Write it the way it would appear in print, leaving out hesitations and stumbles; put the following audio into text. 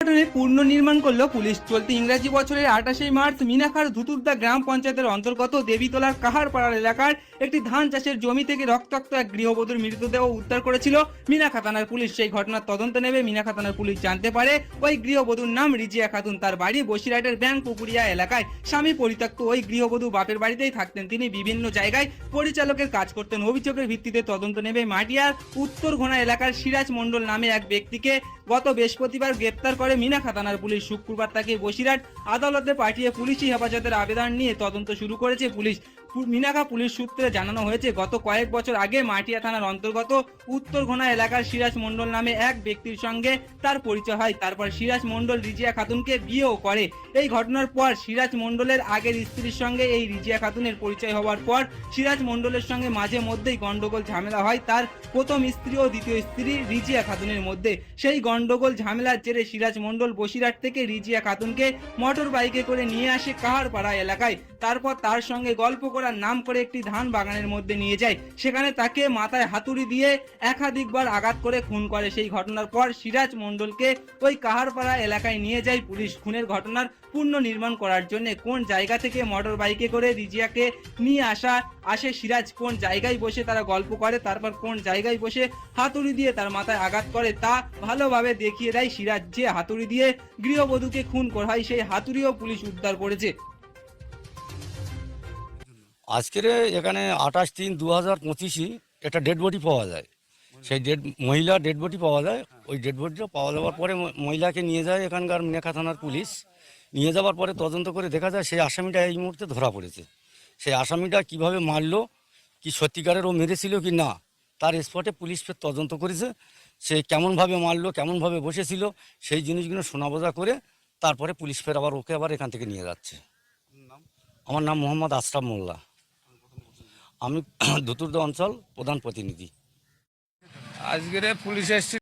ঘটনায় পুনর্নির্মাণ করলো পুলিশ। চলতি ইংরাজি বছরের 28 মার্চ মিনাখার ধুতুরদা গ্রাম পঞ্চায়েতের অন্তর্গত দেবীতলার কাহারপাড়ার এলাকার একটি ধান চাষের জমি থেকে রক্তাক্ত এক গৃহবধূর মৃতদেহ উদ্ধার করেছিল মিনাখা থানার পুলিশ। সেই ঘটনার তদন্ত নেবে মিনাখা থানার পুলিশ জানতে পারে ওই গৃহবধূর নাম রিজিয়া খাতুন। তার বাড়ি বসিরহাটের ব্যাংক পুকুরিয়া এলাকায়। স্বামী পরিত্যক্ত ওই গৃহবধূ বাপের বাড়িতেই থাকতেন। তিনি বিভিন্ন জায়গায় পরিচালকের কাজ করতেন। অভিযোগের ভিত্তিতে তদন্ত নেবে মাটিয়ার উত্তর ঘোনা এলাকার সিরাজ মণ্ডল নামে এক ব্যক্তিকে গত বৃহস্পতিবার গ্রেপ্তার করে মিনাখা থানার পুলিশ। শুক্রবার তাকে বসিরহাট আদালতে পাঠিয়ে পুলিশি হেফাজতের আবেদন নিয়ে তদন্ত শুরু করেছে পুলিশ। মিনাখা পুলিশ সূত্রে জানানো হয়েছে, গত কয়েক বছর আগে মাটিয়া থানার অন্তর্গত উত্তর ঘোনা এলাকার সিরাজ মণ্ডল নামে এক ব্যক্তির সঙ্গে তার পরিচয় হয়। তারপর সিরাজ মণ্ডল রিজিয়া খাতুনকে বিয়েও করে। এই ঘটনার পর সিরাজ মণ্ডলের আগের স্ত্রীর সঙ্গে এই রিজিয়া খাতুনের পরিচয় হওয়ার পর সিরাজ মণ্ডলের সঙ্গে মাঝে মধ্যেই গন্ডগোল ঝামেলা হয় তার প্রথম স্ত্রী ও দ্বিতীয় স্ত্রী রিজিয়া খাতুনের মধ্যে। সেই গন্ডগোল ঝামেলার জেরে সিরাজ মণ্ডল বসিরহাট থেকে রিজিয়া খাতুনকে মোটর বাইকে করে নিয়ে আসে কাহারপাড়া এলাকায়। তারপর তার সঙ্গে গল্প করার নাম করে একটি ধান বাগানের মধ্যে নিয়ে যায়। সেখানে তাকে মাথায় হাতুড়ি দিয়ে একাধিকবার আঘাত করে খুন করে। সেই ঘটনার পর সিরাজ মণ্ডলকে ওই কাহারপাড়া এলাকায় নিয়ে যায় পুলিশ খুনের ঘটনার পুনর্নির্মাণ করার জন্য। কোন জায়গা থেকে মোটর বাইকে করে রিজিয়াকে নিয়ে আসে সিরাজ, কোন জায়গায় বসে তারা গল্প করে, তারপর কোন জায়গায় বসে হাতুড়ি দিয়ে তার মাথায় আঘাত করে তা ভালোভাবে দেখিয়ে দেয় সিরাজ। যে হাতুড়ি দিয়ে গৃহবধূকে খুন করা হয় সেই হাতুড়িও পুলিশ উদ্ধার করেছে। আজকের এখানে 28/3/2025 একটা ডেড বডি পাওয়া যায়। সেই মহিলা ডেড বডি পাওয়া যায়। ওই ডেড বডিটা পাওয়া যাওয়ার পরে মহিলাকে নিয়ে যায় এখানকার মিনাখা থানার পুলিশ। নিয়ে যাওয়ার পরে তদন্ত করে দেখা যায় সেই আসামিটা এই মুহূর্তে ধরা পড়েছে। সেই আসামিটা কিভাবে মারলো, কি সত্যিকারের ও মেরেছিল কি না, তার স্পটে পুলিশ ফের তদন্ত করেছে। সে কেমনভাবে মারলো, কেমনভাবে বসেছিল, সেই জিনিসগুলো শোনা বোঝা করে তারপরে পুলিশ ফের ওকে আবার এখান থেকে নিয়ে যাচ্ছে। আমার নাম মোহাম্মদ আশরাফ মোল্লা। আমি ধুতুরদা অঞ্চল প্রধান প্রতিনিধি। আজকের পুলিশ এসেছিল